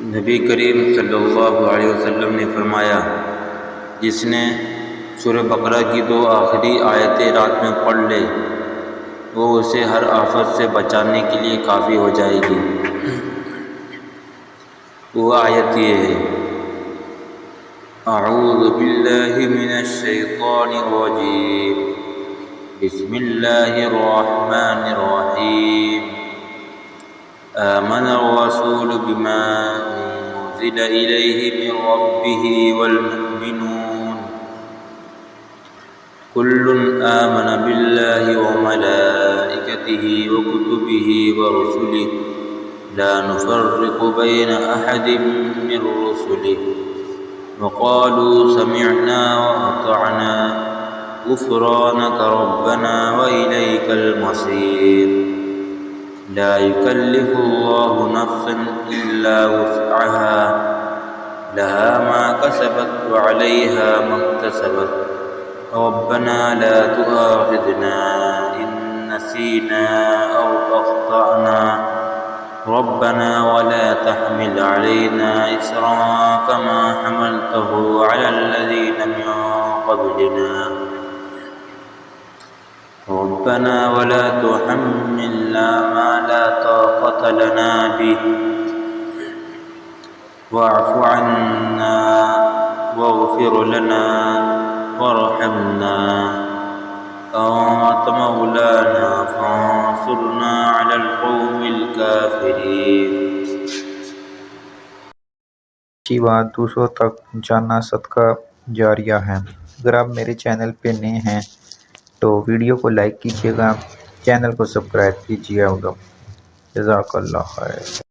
नबी करीम सल्लल्लाहु अलैहि वसल्लम ने फरमाया, जिसने सूरह बकरा की 2 आखिरी आयतें रात में पढ़ ले वो उसे हर आफत से बचाने के लिए काफ़ी हो जाएगी। वो आयत ये है, अऊज़ु बिल्लाहि मिनश शैतानिर रजीम, बिस्मिल्लाहिर रहमानिर रहीम, आमनर रसूलु बिमा उन्ज़िला इलैहि मिन रब्बिहि वल मुअ्मिनून, कुल्लुन आमन बिल्लाहि व मलाइकतिहि व कुतुबिहि व रुसुलिहि ला नुफ़र्रिक़ु बैन अहदिम मिन रुसुलिहि व क़ालू समिअना व अतअना गुफ़्रानक रब्बना व इलैकल मसीर। ला युकल्लिफ़ुल्लाहु नफ़्सन इल्ला वुस्अहा लहा मा कसबत व अलैहा मक्तसबत रब्बना ला तुआख़िज़ना इन नसीना औ अख़्तअना रब्बना वला तहमिल अलैना इसरन कमा हमलतहु अलल लज़ीना मिन क़ब्लिना रब्बना वला तुहम्मिलना मा ला ताक़त लना बिहि वअफ़ु अन्ना वग़फ़िर लना वरहमना अन्त मौलाना फ़ांसुरना अलल क़ौमिल काफ़िरीन। अच्छी बात दूसरों तक पहुँचाना सदका जारिया है। अगर आप मेरे चैनल पे नए हैं तो वीडियो को लाइक कीजिएगा, चैनल को सब्सक्राइब कीजिएगा। जज़ाकल्लाह खैर।